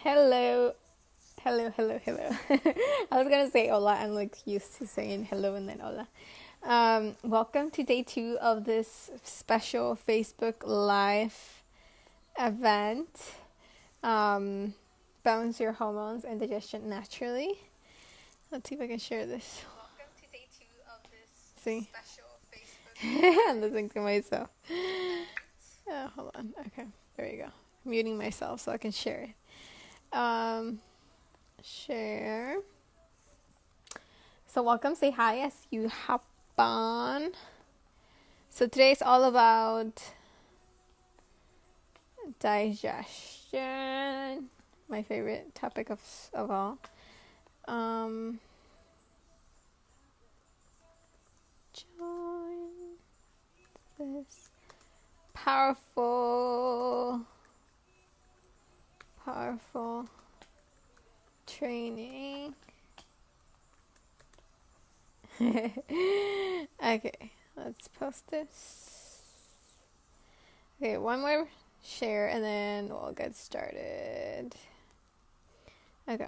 Hello. Hello, hello, hello. I was gonna say hola. I'm like used to saying hello and then hola. Welcome to day 2 of this special Facebook Live event. Um, Balance your hormones and digestion naturally. Let's see if I can share this. Welcome to day 2 of this special Facebook I'm listening to myself. Oh, hold on. Okay, there you go. Muting myself so I can share it. Share. So welcome, say hi as you hop on. So today's all about digestion, my favorite topic of all. Join this powerful training. Okay, let's post this. Okay, one more share and then we'll get started. Okay.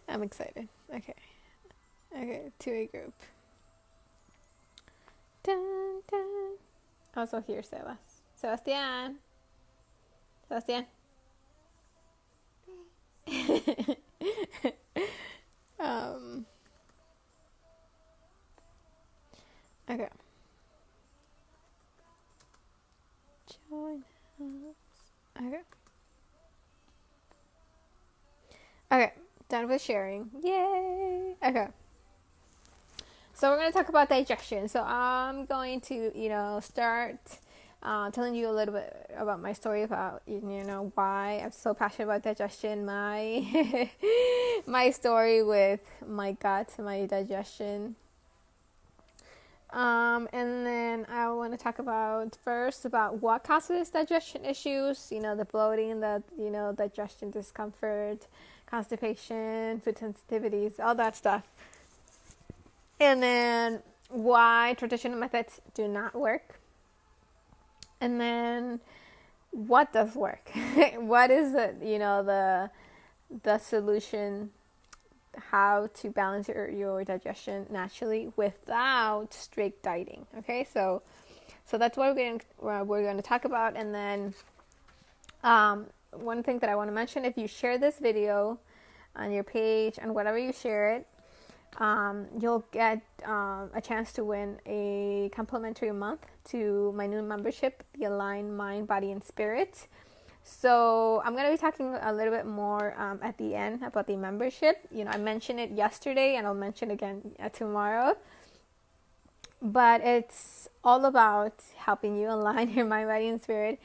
I'm excited. Okay, to a group. Dun, dun. Also here, Sebastian. Okay. Join us. Okay, done with sharing. Yay! Okay. So we're going to talk about digestion. So I'm going to, start telling you a little bit about my story about, why I'm so passionate about digestion, my my story with my gut, my digestion. And then I want to talk about what causes digestion issues, the bloating, digestion discomfort, constipation, food sensitivities, all that stuff. And then why traditional methods do not work. And then what does work? What is the solution, how to balance your digestion naturally without strict dieting. Okay, so that's what we're going to talk about. And then one thing that I want to mention, if you share this video on your page and whatever you share it, you'll get a chance to win a complimentary month to my new membership, the Align Mind, Body, and Spirit. So I'm going to be talking a little bit more at the end about the membership. I mentioned it yesterday and I'll mention it again tomorrow. But it's all about helping you align your mind, body, and spirit,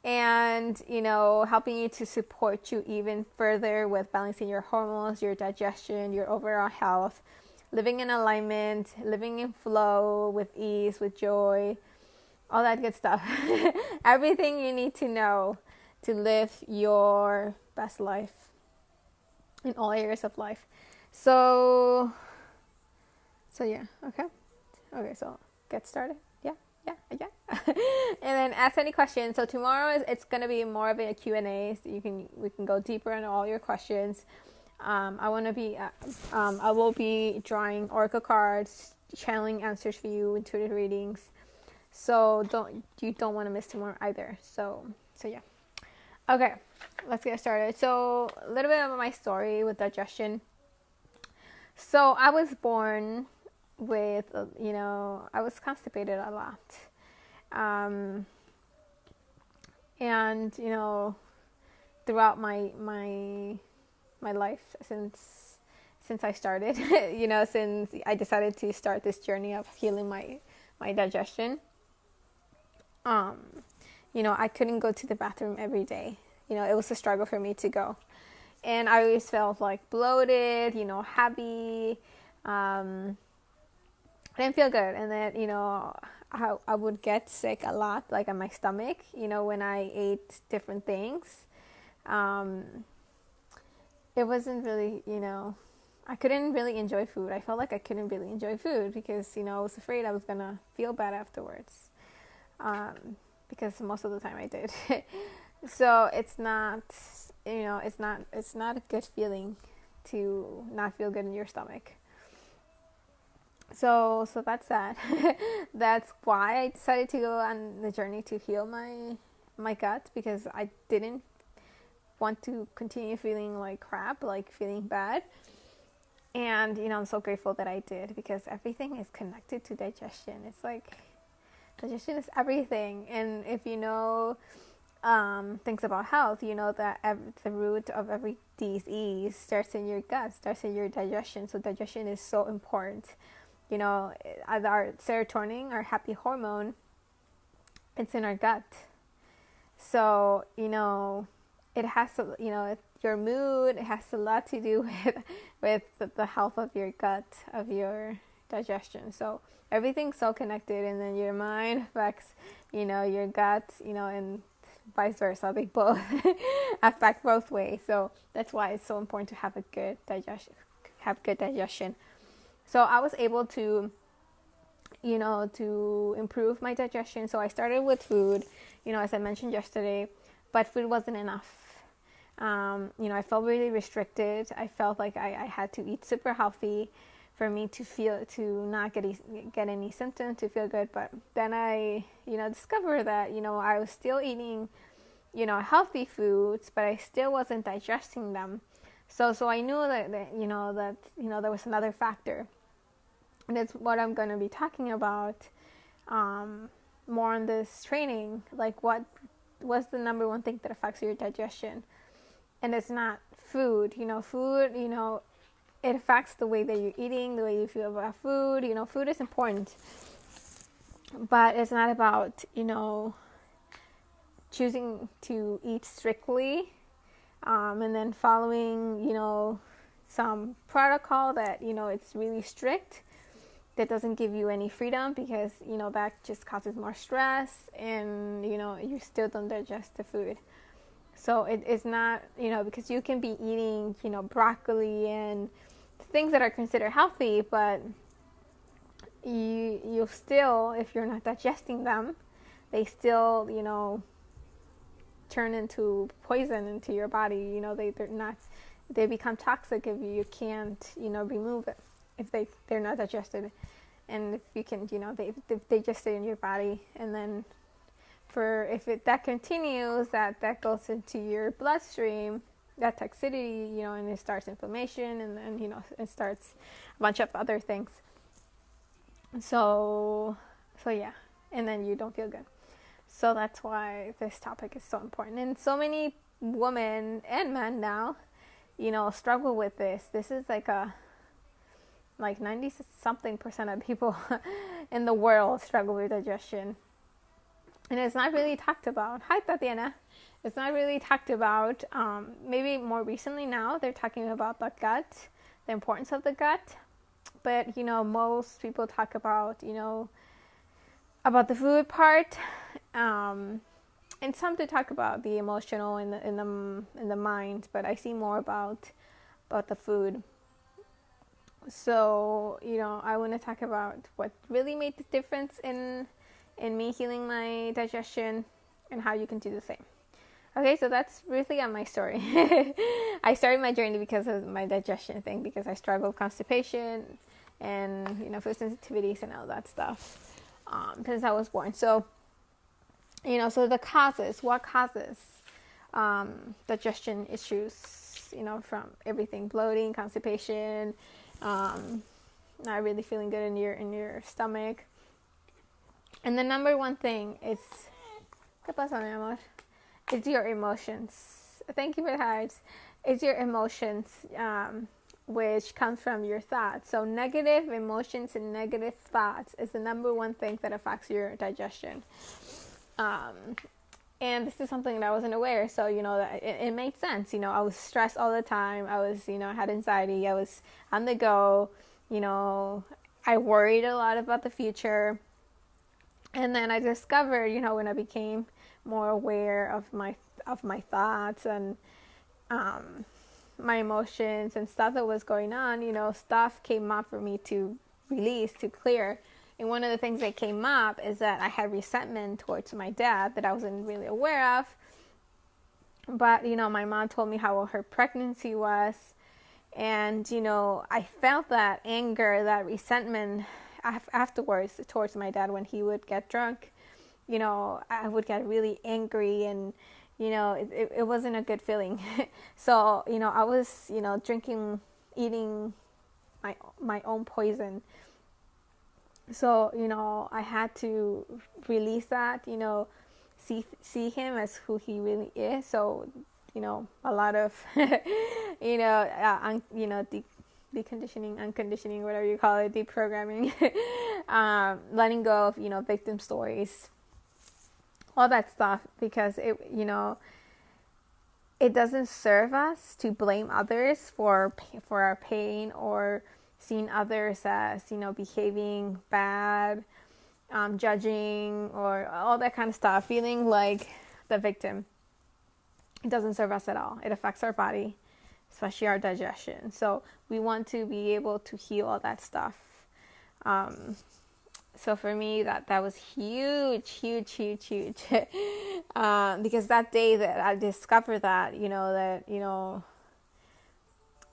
and helping you to support you even further with balancing your hormones, your digestion, your overall health, living in alignment, living in flow, with ease, with joy, all that good stuff. Everything you need to know to live your best life in all areas of life. So yeah, okay, so get started. Yeah. And then ask any questions. So tomorrow it's gonna be more of a Q&A, so we can go deeper into all your questions. I will be drawing oracle cards, channeling answers for you, intuitive readings. So don't want to miss tomorrow either. So yeah. Okay, let's get started. So a little bit about my story with digestion. So I was born with, I was constipated a lot. And, throughout my life since I started, since I decided to start this journey of healing my digestion, I couldn't go to the bathroom every day. It was a struggle for me to go. And I always felt like bloated, heavy. I didn't feel good. And then, I would get sick a lot, like on my stomach, when I ate different things. It wasn't really, I couldn't really enjoy food. I felt like I couldn't really enjoy food because, I was afraid I was going to feel bad afterwards. Because most of the time I did. So it's not a good feeling to not feel good in your stomach. So that's that. That's why I decided to go on the journey to heal my gut, because I didn't want to continue feeling like crap, like feeling bad. And I'm so grateful that I did, because everything is connected to digestion. It's like digestion is everything. And if you know things about health, you know that the root of every disease starts in your gut, starts in your digestion. So digestion is so important. Our serotonin, our happy hormone, it's in our gut. So it has to, your mood, it has a lot to do with the health of your gut, of your digestion. So everything's so connected, and then your mind affects your gut, and vice versa. They both affect both ways. So that's why it's so important to have a good digestion. So I was able to to improve my digestion. So I started with food, as I mentioned yesterday, but food wasn't enough. I felt really restricted. I felt like I had to eat super healthy for me to not get any symptoms, to feel good. But then I, discovered that, I was still eating, healthy foods, but I still wasn't digesting them. So I knew that there was another factor. And that's what I'm going to be talking about more in this training. Like, what's the number one thing that affects your digestion? And it's not food. Food, it affects the way that you're eating, the way you feel about food. Food is important. But it's not about, choosing to eat strictly and then following, some protocol that, it's really strict, that doesn't give you any freedom, because that just causes more stress, and you still don't digest the food. So it's not, because you can be eating broccoli and things that are considered healthy, but you still, if you're not digesting them, they still turn into poison into your body. They become toxic if you can't remove it, if they're not digested. And if you can, they just stay in your body. And then that continues, that goes into your bloodstream, that toxicity, and it starts inflammation, and then, it starts a bunch of other things. So yeah, and then you don't feel good. So that's why this topic is so important. And so many women and men now, struggle with this. This is like 90 something % of people in the world struggle with digestion. And it's not really talked about. Hi, Tatiana. It's not really talked about. Maybe more recently now, they're talking about the gut, the importance of the gut. But, most people talk about, about the food part. And some to talk about the emotional and in the mind. But I see more about the food. So, I want to talk about what really made the difference in me healing my digestion, and how you can do the same. Okay, so that's really on my story. I started my journey because of my digestion thing, because I struggle with constipation and, food sensitivities and all that stuff since I was born. So, so the causes, what causes digestion issues, from everything, bloating, constipation, not really feeling good in your stomach. And the number one thing is, ¿qué pasa, mi amor? It's your emotions. Thank you for the hearts. It's your emotions, which comes from your thoughts. So negative emotions and negative thoughts is the number one thing that affects your digestion. And this is something that I wasn't aware. So, that it made sense. I was stressed all the time. I was, I had anxiety. I was on the go. I worried a lot about the future. And then I discovered, when I became more aware of my thoughts and my emotions and stuff that was going on, stuff came up for me to release, to clear. And one of the things that came up is that I had resentment towards my dad that I wasn't really aware of. But, my mom told me how her pregnancy was. And, I felt that anger, that resentment afterwards towards my dad when he would get drunk. I would get really angry, and, it wasn't a good feeling. So, I was, drinking, eating my own poison. So, I had to release that, see him as who he really is. So, a lot of, deconditioning, unconditioning, whatever you call it, deprogramming, letting go of, victim stories, all that stuff, because it doesn't serve us to blame others for our pain, or seeing others as, behaving bad, judging, or all that kind of stuff, feeling like the victim. It doesn't serve us at all. It affects our body, especially our digestion. So we want to be able to heal all that stuff. So for me, that was huge, because that day that I discovered that,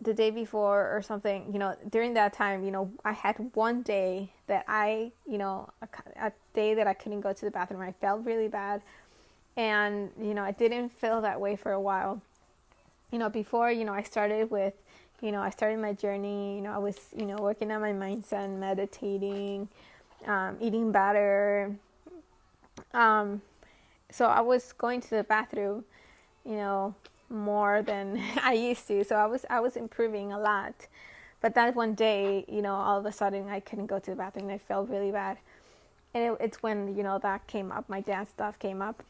the day before or something, during that time, I had one day that a day that I couldn't go to the bathroom. I felt really bad. And, I didn't feel that way for a while. Before, I started with, I started my journey, I was, working on my mindset, meditating, eating better. So I was going to the bathroom, more than I used to. So I was improving a lot. But that one day, all of a sudden I couldn't go to the bathroom, and I felt really bad. And it's when, that came up, my dad stuff came up.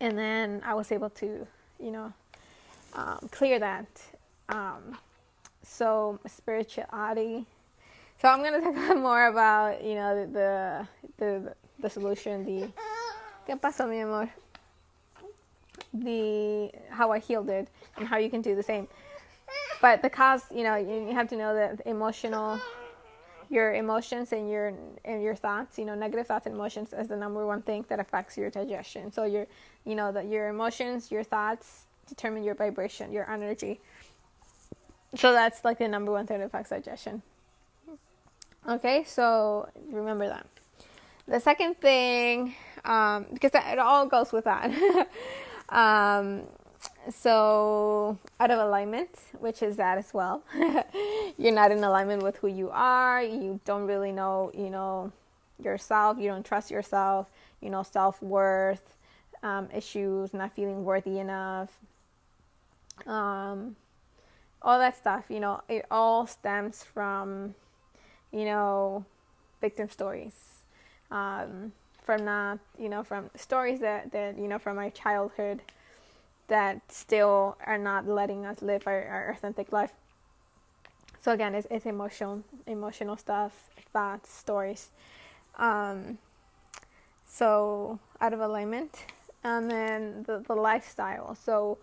And then I was able to, clear that. So spirituality. So I'm going to talk more about, the solution, ¿qué pasó, mi amor? How I healed it, and how you can do the same. But the cause, you have to know that your emotions and your thoughts, negative thoughts and emotions is the number one thing that affects your digestion. So your emotions, your thoughts determine your vibration, your energy. So that's like the number one thing that affects digestion. Okay, so remember that. The second thing, because it all goes with that. So out of alignment, which is that as well. You're not in alignment with who you are. You don't really know, yourself. You don't trust yourself. Self-worth, issues, not feeling worthy enough. All that stuff, it all stems from, victim stories. From not, from stories that, from my childhood, that still are not letting us live our authentic life. So again, it's emotional stuff, thoughts, stories. So out of alignment. And then the lifestyle. So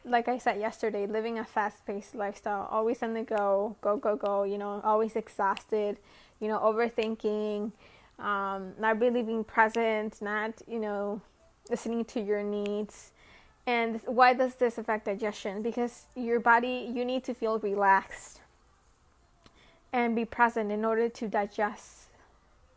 like I said yesterday, living a fast-paced lifestyle, always on the go, go, always exhausted, overthinking, not really being present, not, listening to your needs. And why does this affect digestion? Because your body, you need to feel relaxed and be present in order to digest,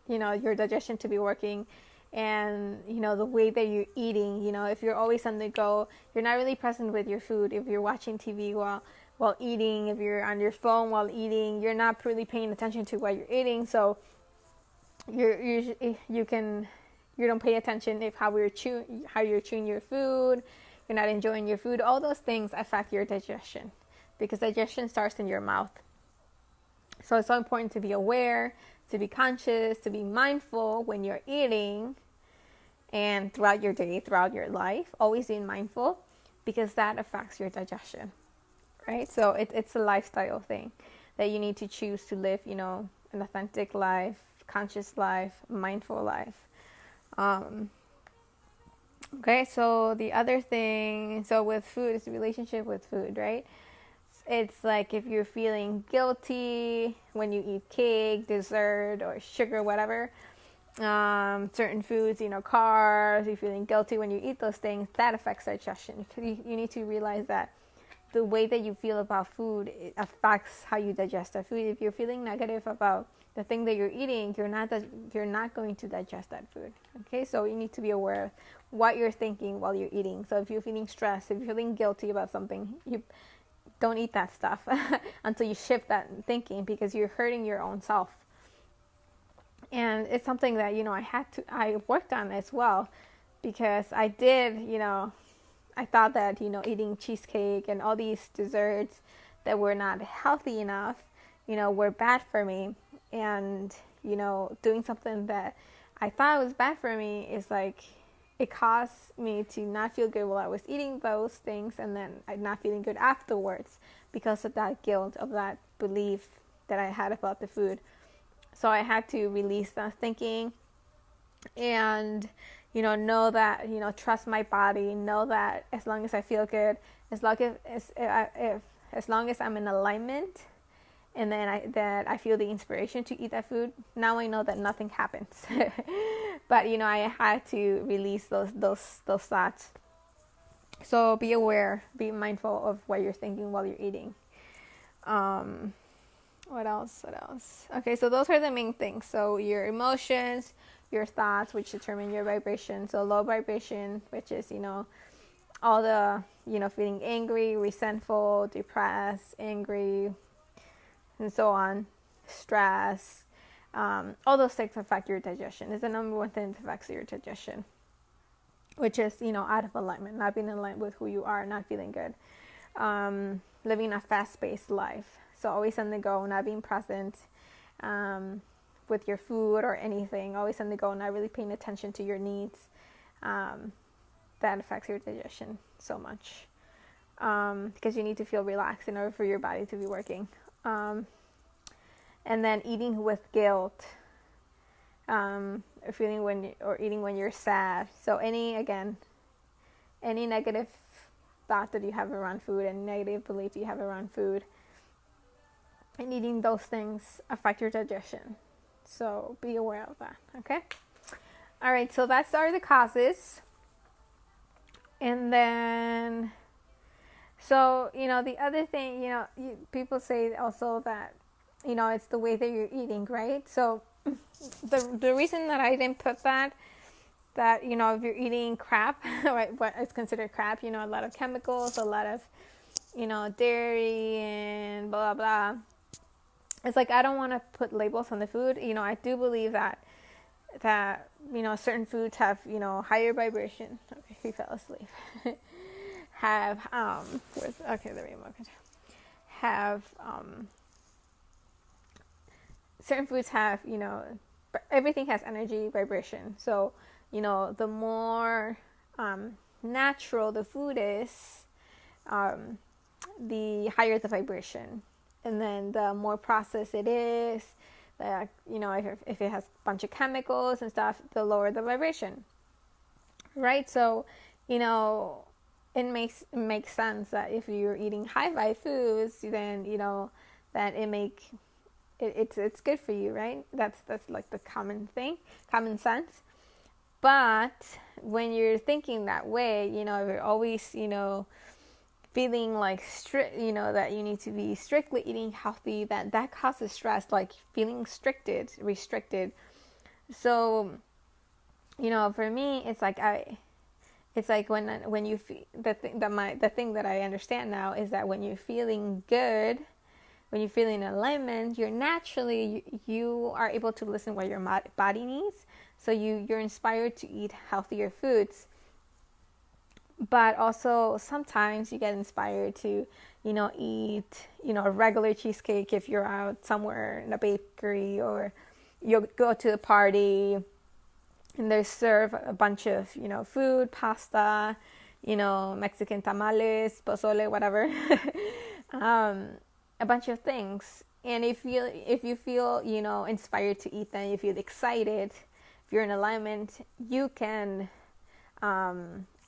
your digestion to be working. And, the way that you're eating, if you're always on the go, you're not really present with your food. If you're watching TV while eating, if you're on your phone while eating, you're not really paying attention to what you're eating. So you don't pay attention if how you're chewing your food. You're not enjoying your food. All those things affect your digestion, because digestion starts in your mouth. So it's so important to be aware, to be conscious, to be mindful when you're eating, and throughout your day, throughout your life, always being mindful, because that affects your digestion, right? So it's a lifestyle thing that you need to choose to live, an authentic life, conscious life, mindful life. Okay, so the other thing, so with food, is the relationship with food, right? It's like if you're feeling guilty when you eat cake, dessert, or sugar, whatever, certain foods, carbs, you're feeling guilty when you eat those things, that affects digestion. You need to realize that the way that you feel about food, it affects how you digest that food. If you're feeling negative about the thing that you're eating, you're not going to digest that food. Okay, so you need to be aware of what you're thinking while you're eating. So if you're feeling stressed, if you're feeling guilty about something, you don't eat that stuff until you shift that thinking, because you're hurting your own self. And it's something that I worked on as well, because I thought that eating cheesecake and all these desserts that were not healthy enough were bad for me. And doing something that I thought was bad for me is like, it caused me to not feel good while I was eating those things, and then I'm not feeling good afterwards because of that guilt, of that belief that I had about the food. So I had to release that thinking and know that, trust my body, know that as long as I feel good, as long as I'm in alignment, and then that I feel the inspiration to eat that food, now I know that nothing happens. But I had to release those thoughts. So be aware, be mindful of what you're thinking while you're eating. What else? Okay, so those are the main things. So your emotions, your thoughts, which determine your vibration. So low vibration, which is all the feeling angry, resentful, depressed, angry, and so on, stress, all those things affect your digestion. It's the number one thing that affects your digestion, which is out of alignment, not being in line with who you are, not feeling good, living a fast-paced life. So always on the go, not being present with your food or anything, always on the go, not really paying attention to your needs. That affects your digestion so much, because you need to feel relaxed in order for your body to be working. And then eating with guilt, eating when you're sad. So any negative thought that you have around food, any negative belief you have around food, and eating those things affect your digestion. So be aware of that. Okay. All right. So that's are the causes. And then, so, the other thing, people say also that, it's the way that you're eating, right? So the reason that I didn't put that if you're eating crap, what is considered crap, a lot of chemicals, a lot of, dairy and blah, blah, blah. It's like, I don't want to put labels on the food. I do believe that certain foods have, higher vibration. Okay, he fell asleep. Have, certain foods have, everything has energy, vibration. So, the more natural the food is, the higher the vibration. And then the more processed it is, if it has a bunch of chemicals and stuff, the lower the vibration. Right? So, it makes sense that if you're eating high vibe foods, then, that it's good for you, right? That's like the common sense. But when you're thinking that way, you're always, feeling like that you need to be strictly eating healthy, that causes stress, like feeling restricted. So, for me, it's like when you feel the thing that I understand now is that when you're feeling good, when you're feeling in alignment, you're naturally you are able to listen what your body needs. So you're inspired to eat healthier foods. But also sometimes you get inspired to, eat, a regular cheesecake if you're out somewhere in a bakery, or you go to a party and they serve a bunch of, food, pasta, Mexican tamales, pozole, whatever, a bunch of things. And if you feel, inspired to eat them, you feel excited, if you're in alignment, you can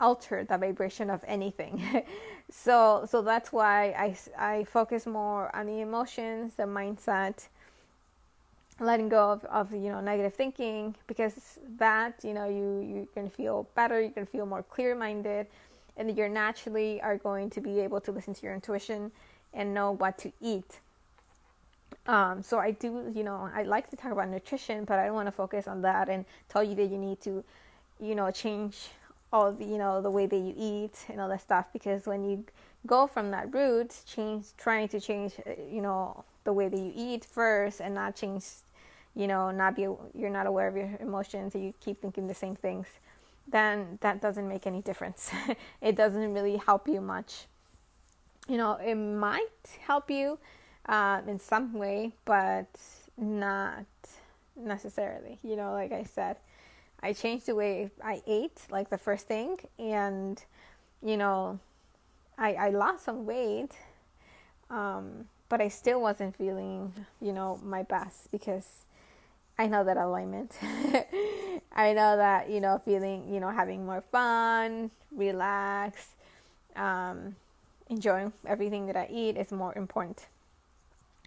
alter the vibration of anything. so that's why I focus more on the emotions, the mindset, letting go of negative thinking, because that, you're going to feel better, you're going to feel more clear-minded, and you're naturally are going to be able to listen to your intuition and know what to eat. So I do, I like to talk about nutrition, but I don't want to focus on that and tell you that you need to, change all the, the way that you eat and all that stuff, because when you go from that route, trying to change, the way that you eat first, and not change, you're not aware of your emotions, and you keep thinking the same things, then that doesn't make any difference. It doesn't really help you much. It might help you in some way, but not necessarily. Like I said, I changed the way I ate, like the first thing, and I lost some weight, but I still wasn't feeling my best, because I know that alignment. I know that feeling, having more fun, relax, enjoying everything that I eat is more important.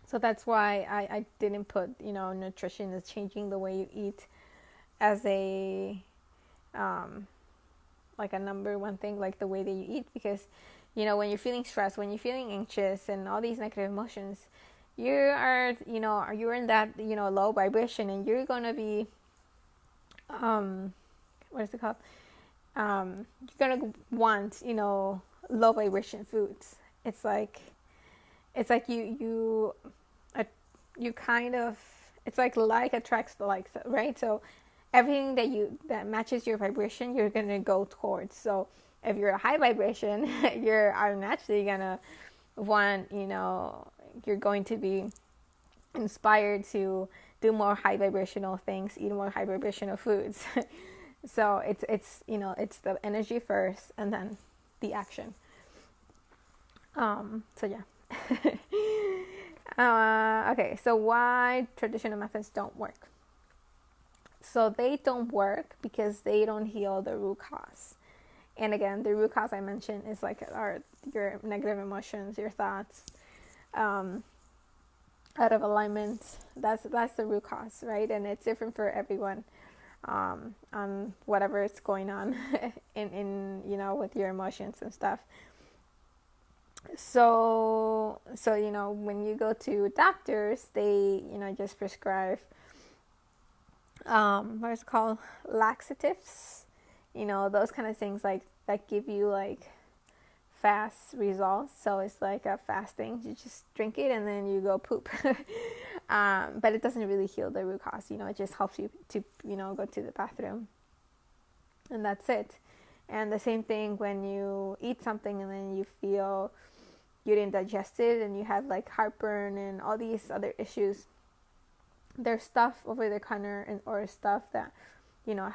So that's why I didn't put, nutrition is changing the way you eat as a, like a number one thing, like the way that you eat. Because, when you're feeling stressed, when you're feeling anxious and all these negative emotions, you are, you're in that, low vibration, and you're going to be, what is it called? You're going to want, low vibration foods. It's like you kind of, it's like attracts the like, right? So everything that matches your vibration, you're gonna go towards. So if you're a high vibration, are naturally gonna want, you're going to be inspired to do more high vibrational things, eat more high vibrational foods. So it's it's the energy first, and then the action. So yeah. Okay, so why traditional methods don't work? So they don't work because they don't heal the root cause. And again, the root cause I mentioned is like your negative emotions, your thoughts, out of alignment. That's the root cause, right? And it's different for everyone, on whatever is going on in with your emotions and stuff. So when you go to doctors, they just prescribe what is it called, laxatives, those kind of things, like that give you like fast results. So it's like a fast thing, you just drink it and then you go poop. But it doesn't really heal the root cause. It just helps you to go to the bathroom, and that's it. And the same thing when you eat something and then you feel you didn't digest it, and you have like heartburn and all these other issues. There's stuff over the counter or stuff that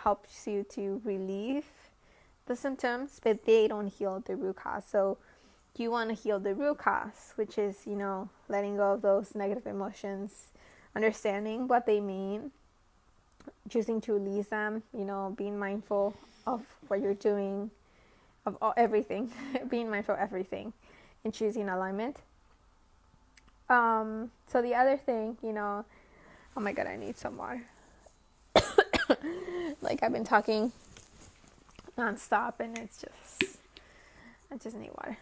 helps you to relieve the symptoms, but they don't heal the root cause. So you want to heal the root cause, which is letting go of those negative emotions, understanding what they mean, choosing to release them, being mindful of what you're doing, of everything, being mindful of everything, and choosing alignment. So the other thing, oh my god, I need some water. Like I've been talking nonstop, and I just need water.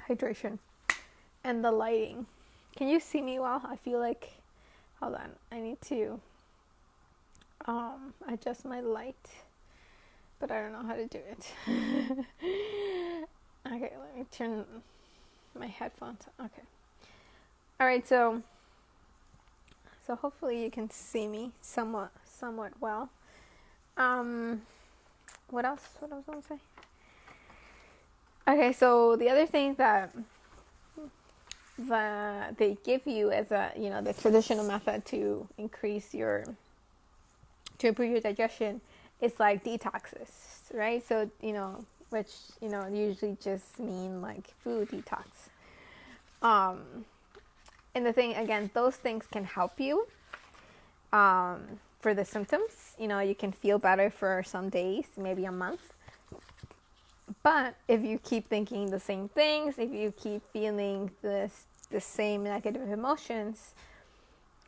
Hydration. And the lighting. Can you see me well? I feel like, hold on, I need to adjust my light, but I don't know how to do it. Okay, let me turn my headphones on. Okay. Alright, so hopefully you can see me somewhat well. What else was I going to say? Okay, so the other thing that they give you as the traditional method to improve your digestion is like detoxes, right? So, which, usually just mean like food detox. And the thing, again, those things can help you for the symptoms. You can feel better for some days, maybe a month. But if you keep thinking the same things, if you keep feeling this the same negative emotions,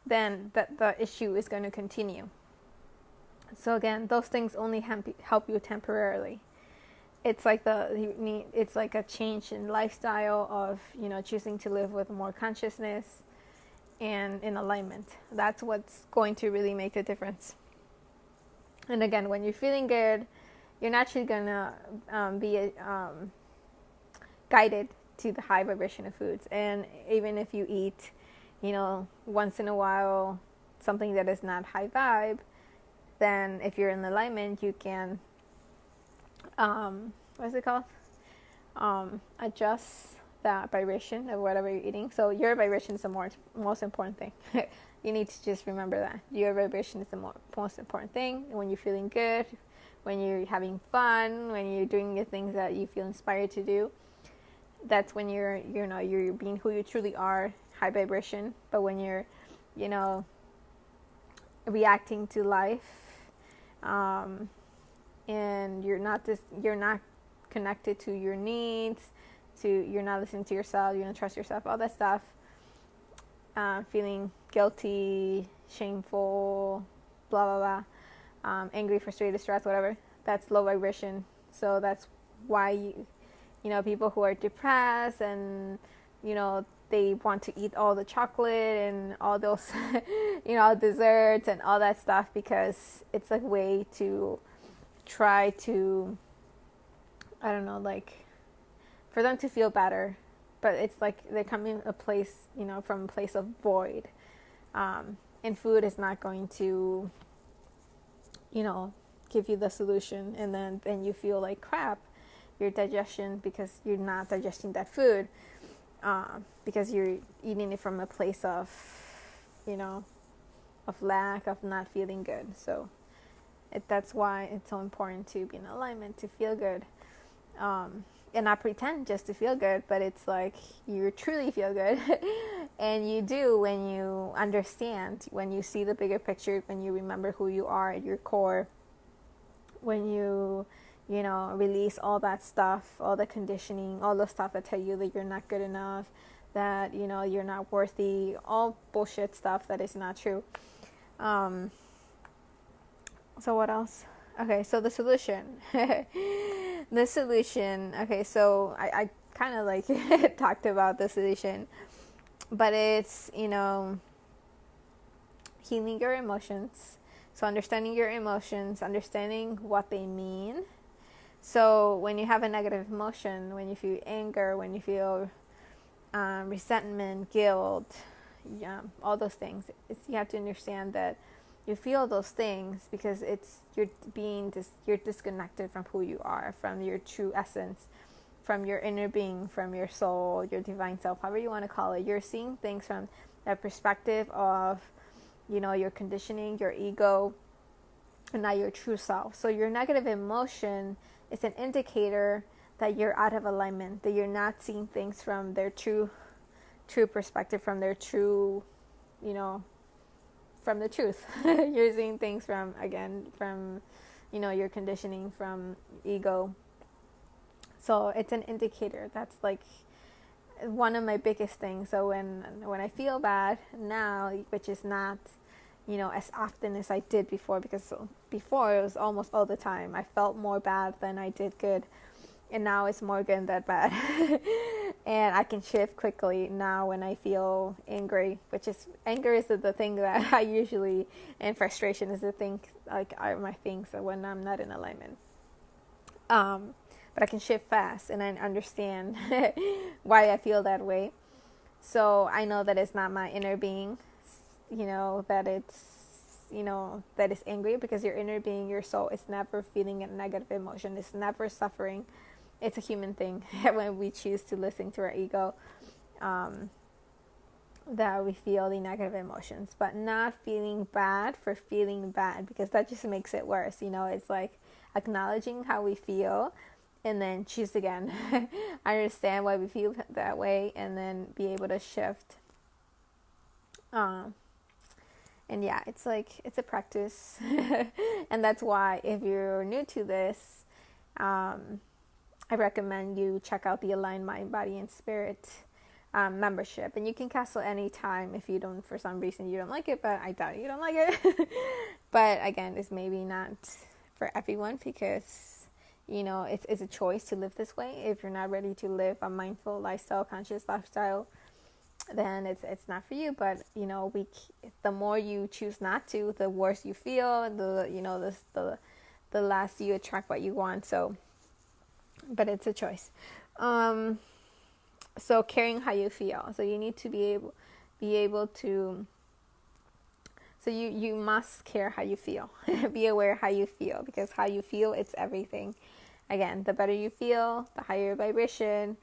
then the issue is going to continue. So again, those things only help you temporarily. It's like it's like a change in lifestyle of, choosing to live with more consciousness and in alignment. That's what's going to really make the difference. And again, when you're feeling good, you're naturally gonna be guided to the high vibration of foods. And even if you eat, once in a while something that is not high vibe, then if you're in alignment, you can what's it called? Adjust that vibration of whatever you're eating. So your vibration is the most important thing. You need to just remember that your vibration is the most important thing. When you're feeling good, when you're having fun, when you're doing the things that you feel inspired to do, that's when you're being who you truly are, high vibration. But when you're, reacting to life, and you're not connected to your needs, you're not listening to yourself, you don't trust yourself, all that stuff, feeling guilty, shameful, blah blah blah, angry, frustrated, stressed, whatever, that's low vibration. So that's why people who are depressed and they want to eat all the chocolate and all those desserts and all that stuff, because it's like a way to try to, I don't know, like for them to feel better. But it's like they're coming from a place of void, and food is not going to give you the solution. And then you feel like crap, your digestion, because you're not digesting that food, because you're eating it from a place of of lack, of not feeling good. So that's why it's so important to be in alignment, to feel good, and not pretend just to feel good, but it's like you truly feel good. And you do when you understand, when you see the bigger picture, when you remember who you are at your core, when you release all that stuff, all the conditioning, all the stuff that tell you that you're not good enough, that you're not worthy, all bullshit stuff that is not true. So what else? Okay, so the solution. Okay, so I kind of like talked about the solution, but it's healing your emotions. So understanding your emotions, understanding what they mean. So when you have a negative emotion, when you feel anger, when you feel resentment, guilt, all those things, you have to understand that you feel those things because you're disconnected from who you are, from your true essence, from your inner being, from your soul, your divine self, however you want to call it. You're seeing things from that perspective of your conditioning, your ego, and not your true self. So your negative emotion is an indicator that you're out of alignment, that you're not seeing things from their true perspective, from their true, from the truth. You're seeing things from your conditioning, from ego. So it's an indicator. That's like one of my biggest things. So when I feel bad now, which is not as often as I did before, because before it was almost all the time. I felt more bad than I did good, and now it's more good than bad. And I can shift quickly now when I feel angry, anger is the thing that I usually, and frustration is the thing, are my things when I'm not in alignment. But I can shift fast, and I understand why I feel that way. So I know that it's not my inner being, that it's angry, because your inner being, your soul, is never feeling a negative emotion. It's never suffering. It's a human thing when we choose to listen to our ego, that we feel the negative emotions, but not feeling bad for feeling bad, because that just makes it worse. It's like acknowledging how we feel, and then choose again. Understand why we feel that way, and then be able to shift. And yeah, it's a practice. And that's why if you're new to this, I recommend you check out the Align Mind, Body, and Spirit membership, and you can cancel any time if you don't, for some reason you don't like it, but I doubt you don't like it. But again, it's maybe not for everyone, because it's a choice to live this way. If you're not ready to live a mindful lifestyle, conscious lifestyle, then it's not for you. But the more you choose not to, the worse you feel, the less you attract what you want. So, but it's a choice. So caring how you feel. So you need to be able to. So you must care how you feel. Be aware how you feel, because how you feel, it's everything. Again, the better you feel, the higher your vibration,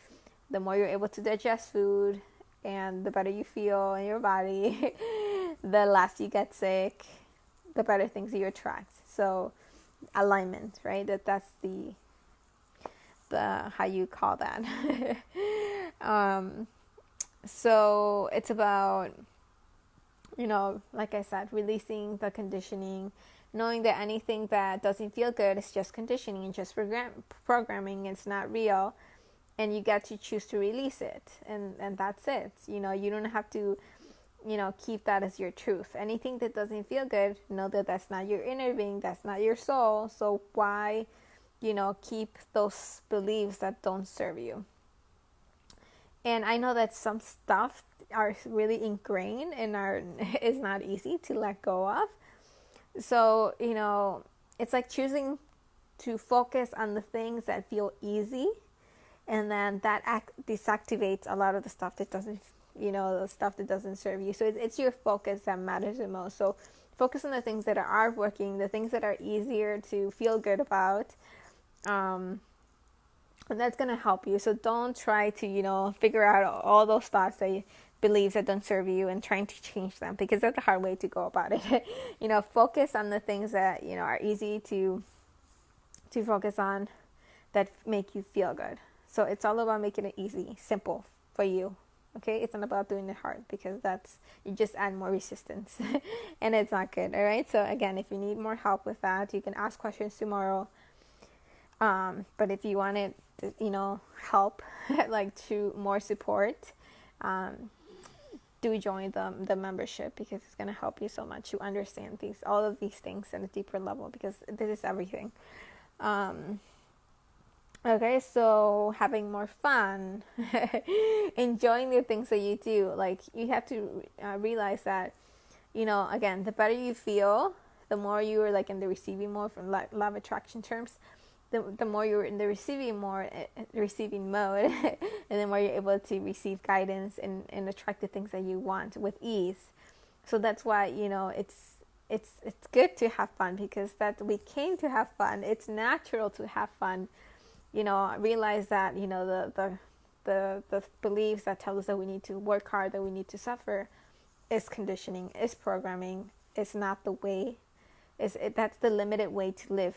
the more you're able to digest food, and the better you feel in your body, the less you get sick, the better things you attract. So alignment, right? That's the how you call that. So it's about, like I said, releasing the conditioning, knowing that anything that doesn't feel good is just conditioning and just programming. It's not real, and you get to choose to release it, and that's it. You don't have to keep that as your truth. Anything that doesn't feel good, know that that's not your inner being, that's not your soul. So why keep those beliefs that don't serve you? And I know that some stuff are really ingrained and is not easy to let go of. So, it's like choosing to focus on the things that feel easy, and then that deactivates a lot of the stuff that doesn't, the stuff that doesn't serve you. So it's your focus that matters the most. So focus on the things that are working, the things that are easier to feel good about. And that's going to help you. So don't try to, figure out all those thoughts beliefs that don't serve you and trying to change them, because that's a hard way to go about it. Focus on the things that, are easy to focus on, that make you feel good. So it's all about making it easy, simple for you. Okay, it's not about doing it hard, because you just add more resistance and it's not good. All right. So again, if you need more help with that, you can ask questions tomorrow. But if you wanted, help, like to more support, do join the membership, because it's going to help you so much to understand all of these things at a deeper level, because this is everything. Okay, so having more fun, enjoying the things that you do. Like, you have to realize that, again, the better you feel, the more you are like in the receiving mode, from law of attraction terms, the more you're in the receiving mode, and the more you're able to receive guidance and attract the things that you want with ease. So that's why, it's good to have fun, because that we came to have fun. It's natural to have fun. Realize that, the beliefs that tell us that we need to work hard, that we need to suffer, is conditioning, is programming. It's not the way. That's the limited way to live.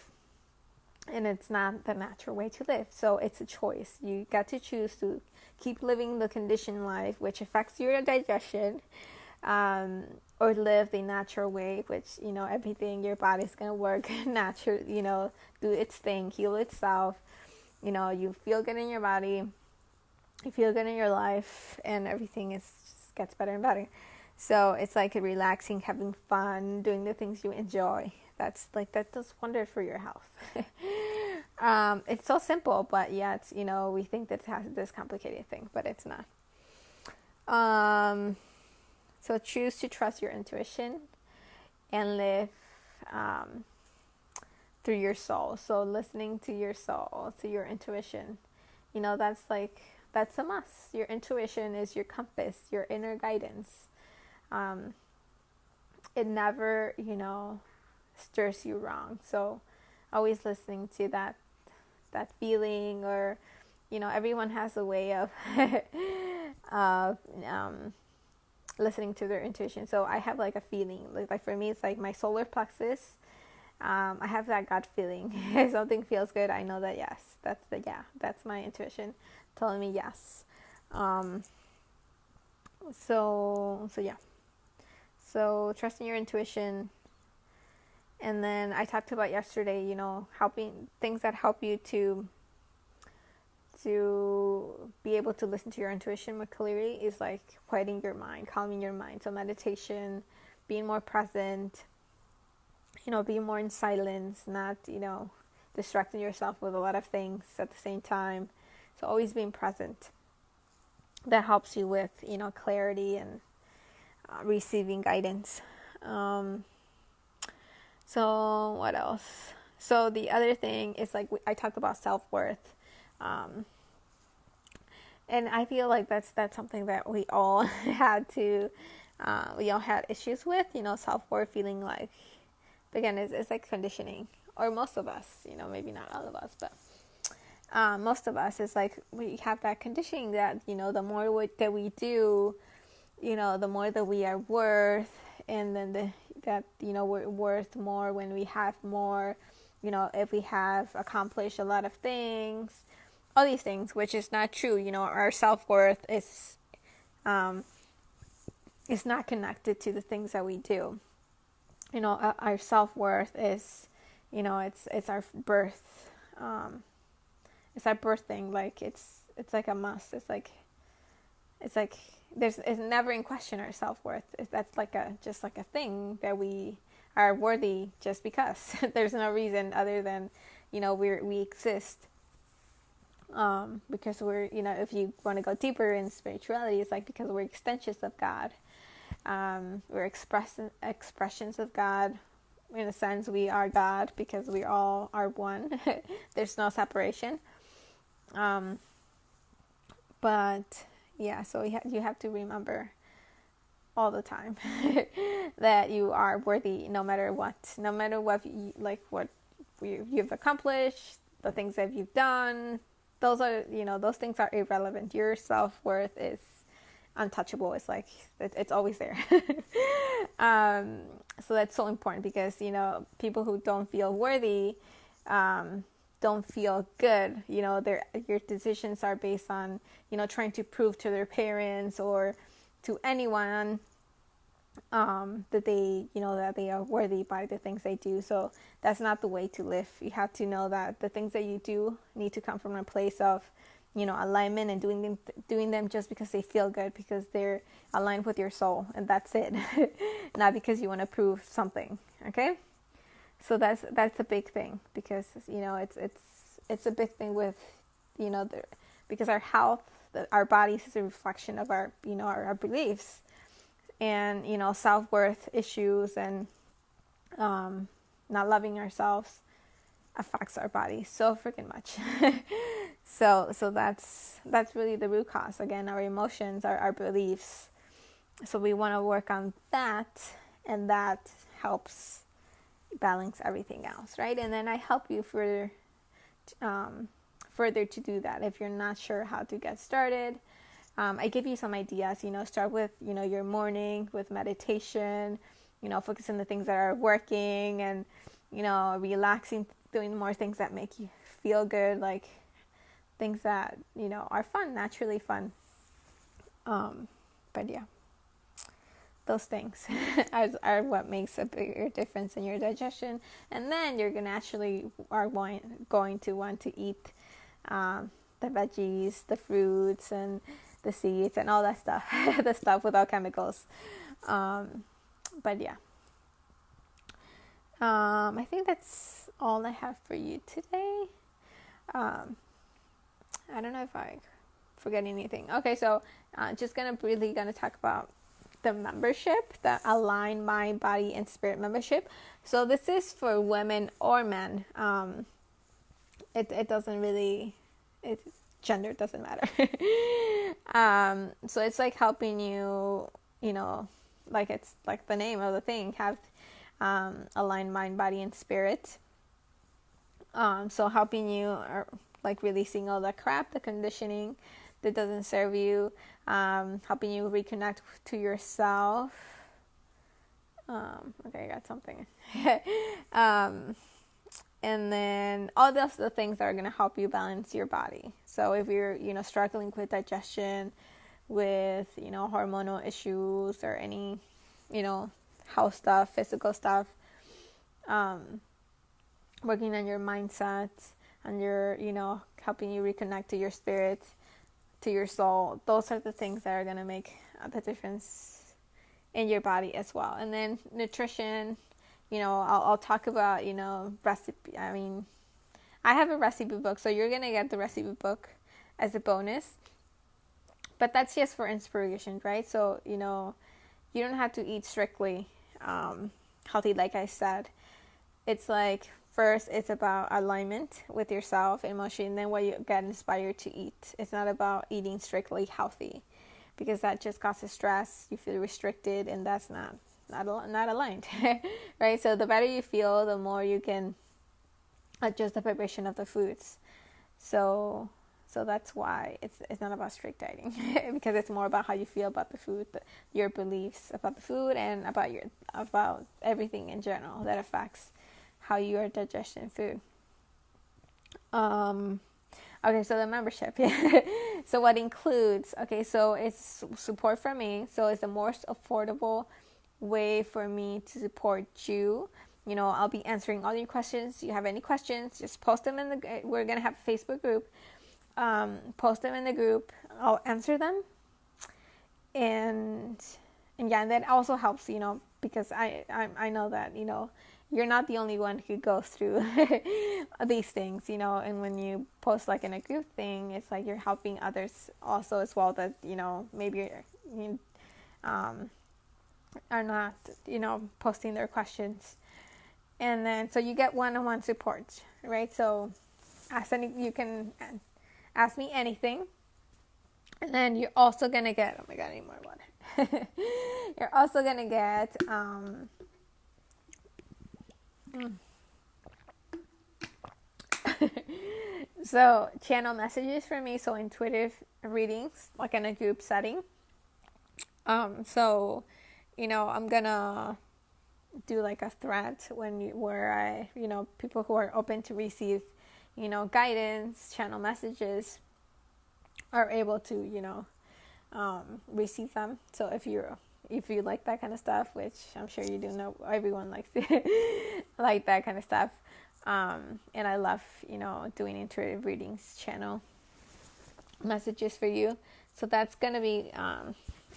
And it's not the natural way to live. So it's a choice. You got to choose to keep living the conditioned life, which affects your digestion, or live the natural way, which, everything, your body's going to work naturally, do its thing, heal itself. You feel good in your body, you feel good in your life, and everything just gets better and better. So it's like relaxing, having fun, doing the things you enjoy. That does wonders for your health. It's so simple, but yeah, it's, we think that it has this complicated thing, but it's not. So choose to trust your intuition and live through your soul. So listening to your soul, to your intuition, that's a must. Your intuition is your compass, your inner guidance. It never, stirs you wrong. So always listening to that feeling, or everyone has a way of listening to their intuition. So I have like a feeling, like for me, it's like my solar plexus. I have that gut feeling. If something feels good, I know that yes, that's my intuition telling me yes. So trusting your intuition. And then I talked about yesterday, helping things that help you to be able to listen to your intuition more clearly is like quieting your mind, calming your mind. So meditation, being more present, being more in silence, not, distracting yourself with a lot of things at the same time. So always being present. That helps you with, clarity and receiving guidance. So what else? So the other thing is like I talked about self-worth. And I feel like that's something that we all had issues with, self-worth, feeling like, again, it's like conditioning, or most of us, maybe not all of us, but most of us, is like we have that conditioning that, the more that we do, the more that we are worth, and then we're worth more when we have more, if we have accomplished a lot of things, all these things, which is not true. Our self-worth is not connected to the things that we do. Our self-worth is, it's our birth. It's our birth thing. Like it's like a must. It's like it's never in question our self-worth. That's like just like a thing that we are worthy just because. There's no reason other than, we exist. Because we're, if you want to go deeper in spirituality, it's like because we're extensions of God. We're expressions of God. In a sense, we are God because we all are one. There's no separation. But yeah, so you have to remember all the time that you are worthy, no matter what you've accomplished, the things that you've done. Those are, those things are irrelevant. Your self-worth is untouchable. It's like, it's always there. So that's so important because, people who don't feel worthy, don't feel good. Your decisions are based on, trying to prove to their parents or to anyone that they are worthy by the things they do. So that's not the way to live. You have to know that the things that you do need to come from a place of, alignment, and doing them just because they feel good, because they're aligned with your soul, and that's it. Not because you want to prove something. Okay, so that's a big thing, because it's a big thing with because our health, our bodies is a reflection of our our beliefs. And, self-worth issues and not loving ourselves affects our body so freaking much. So that's really the root cause. Again, our emotions, our beliefs. So we want to work on that, and that helps balance everything else, right? And then I help you further to do that if you're not sure how to get started. I give you some ideas, start with, your morning with meditation, focus on the things that are working, and, relaxing, doing more things that make you feel good, like things that, are fun, naturally fun. But yeah, those things are what makes a bigger difference in your digestion. And then you're going to want to eat the veggies, the fruits, and the seeds, and all that stuff, the stuff without chemicals. But yeah, I think that's all I have for you today. I don't know if I forget anything. Okay, so just gonna talk about the membership, the Align Mind, Body, and Spirit membership. So this is for women or men. It doesn't really, gender doesn't matter. So it's like helping you, like it's like the name of the thing, have aligned mind, body, and spirit. So helping you, are like releasing all the crap, the conditioning that doesn't serve you, helping you reconnect to yourself. Okay, I got something. And then all those the things that are going to help you balance your body. So if you're, struggling with digestion, with, hormonal issues, or any, health stuff, physical stuff, working on your mindset, and your, helping you reconnect to your spirit, to your soul. Those are the things that are going to make the difference in your body as well. And then nutrition, I'll talk about, recipe. I mean, I have a recipe book, so you're going to get the recipe book as a bonus. But that's just for inspiration, right? So, you don't have to eat strictly healthy, like I said. It's like, first, it's about alignment with yourself, emotion, and then what you get inspired to eat. It's not about eating strictly healthy, because that just causes stress. You feel restricted, and that's not aligned, right? So the better you feel, the more you can adjust the vibration of the foods. So that's why it's not about strict dieting, because it's more about how you feel about the food, your beliefs about the food, and about everything in general that affects how you are digesting food. Okay, so the membership. So what includes? Okay, so it's support for me. So it's the most affordable way for me to support you. I'll be answering all your questions. You have any questions, just post them we're gonna have a Facebook group. Post them in the group. I'll answer them. And that also helps, because I know that, you're not the only one who goes through these things, and when you post like in a group thing, it's like you're helping others also as well that, maybe are not, posting their questions. And then, so you get one-on-one support, right? So you can ask me anything. And then you're also going to get, oh my God, I need more water. You're also going to get, so channel messages from me, so intuitive readings, like in a group setting. So, I'm gonna do like a thread where I, people who are open to receive, guidance, channel messages, are able to, receive them. So if you like that kind of stuff, which I'm sure you do know, everyone likes to like that kind of stuff. And I love, doing intuitive readings, channel messages for you. So that's going to be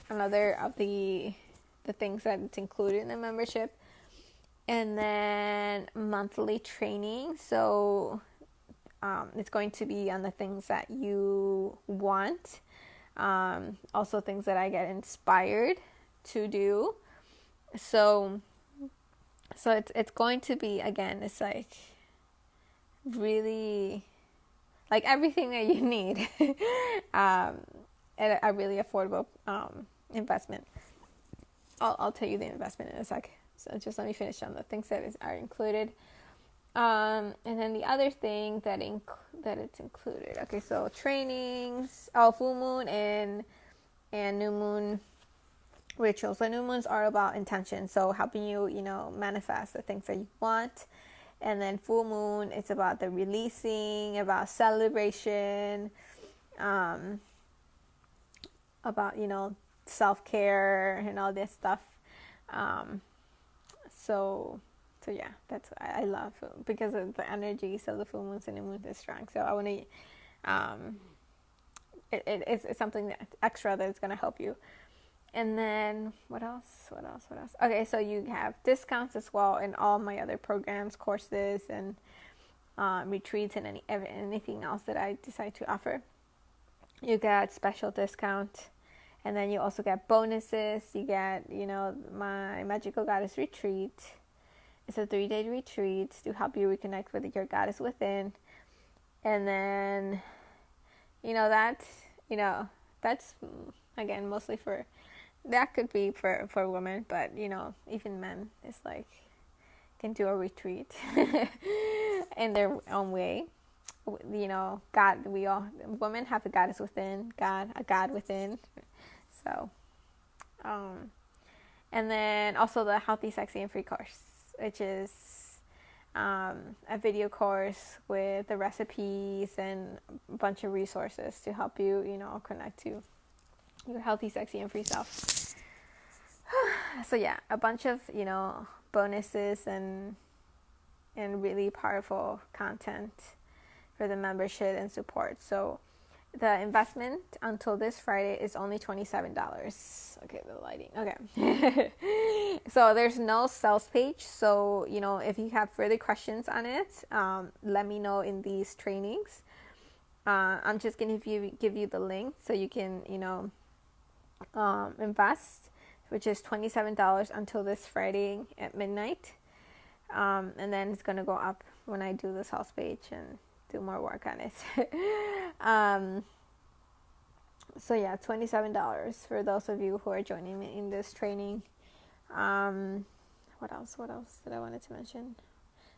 another of the things that it's included in the membership. And then monthly training. So it's going to be on the things that you want. Also things that I get inspired to do. So it's going to be, again, it's like really like everything that you need at a really affordable investment. I'll tell you the investment in a sec. So just let me finish on the things that are included. And then the other thing that it's included. Okay, so trainings, full moon and new moon rituals. The new moons are about intention, so helping you, manifest the things that you want. And then full moon, it's about the releasing, about celebration, about, self-care and all this stuff. So yeah, that's what I love, because of the energies of the full moons and new moons is strong. So I want to, it's something that extra that's going to help you. And then what else? Okay, so you have discounts as well in all my other programs, courses, and retreats, and anything else that I decide to offer. You get special discount, and then you also get bonuses. You get, my Magical Goddess Retreat. It's a 3-day retreat to help you reconnect with your goddess within. And then, that's, again, mostly that could be for women, but, even men is like, can do a retreat in their own way. God, women have a goddess within, a God within. So, and then also the Healthy, Sexy, and Free course, which is a video course with the recipes and a bunch of resources to help you, connect to your healthy, sexy, and free self. So yeah, a bunch of, bonuses and really powerful content for the membership and support. So the investment until this Friday is only $27. Okay, the lighting. Okay. So there's no sales page. So, if you have further questions on it, let me know in these trainings. I'm just going to give you the link so you can, invest, which is $27 until this Friday at midnight. And then it's going to go up when I do the sales page and do more work on it. So yeah, $27 for those of you who are joining me in this training. What else did I wanted to mention?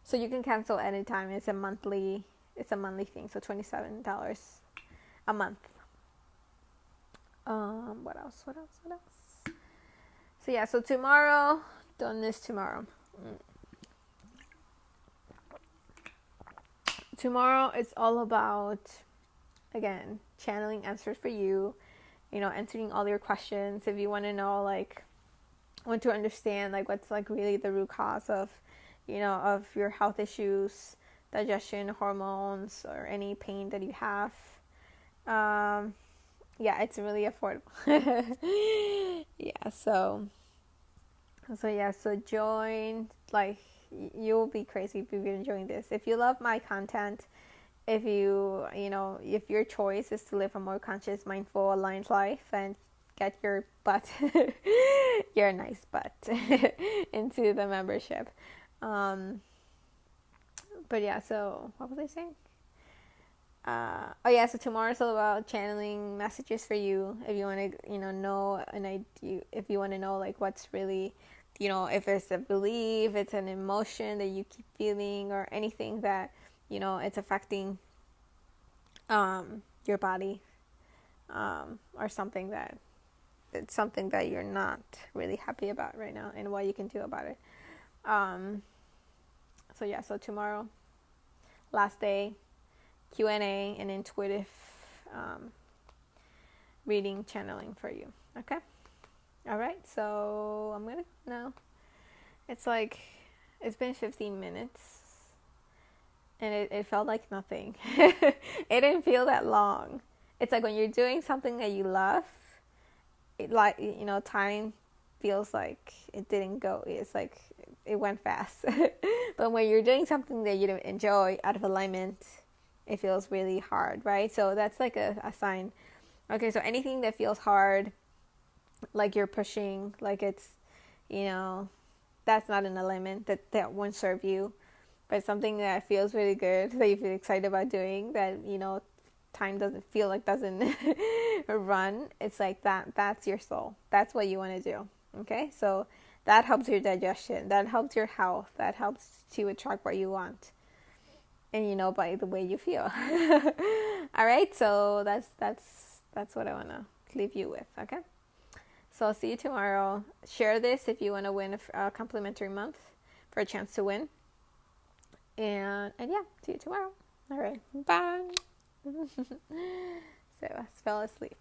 So you can cancel anytime. It's a monthly thing. So $27 a month. What else? So yeah, so tomorrow, don't miss tomorrow. Tomorrow it's all about, again, channeling answers for you, answering all your questions. If you want to know, want to understand, what's, really the root cause of, of your health issues, digestion, hormones, or any pain that you have. Yeah, it's really affordable. Yeah, so join, you'll be crazy if you're enjoying this. If you love my content, if if your choice is to live a more conscious, mindful, aligned life and get your butt, your nice butt, into the membership. But yeah, so what was I saying? So tomorrow's all about channeling messages for you. If you want to, know an idea, if you want to know, what's really, if it's a belief, it's an emotion that you keep feeling, or anything that, it's affecting your body, or something that you're not really happy about right now, and what you can do about it. So tomorrow, last day, Q&A and intuitive reading, channeling for you. Okay? All right, so I'm gonna now. It's been 15 minutes, and it felt like nothing. It didn't feel that long. It's like when you're doing something that you love, time feels like it didn't go. It's like it went fast. But when you're doing something that you don't enjoy, out of alignment, it feels really hard, right? So that's like a sign. Okay, so anything that feels hard, like you're pushing, like it's, that's not an alignment, that won't serve you. But something that feels really good, that you feel excited about doing, that, time doesn't run. It's like that's your soul. That's what you want to do. Okay, so that helps your digestion. That helps your health. That helps to attract what you want. And by the way you feel. All right, so that's what I want to leave you with. Okay, so I'll see you tomorrow. Share this if you want to win a complimentary month for a chance to win. And yeah, see you tomorrow. All right, bye. So I fell asleep.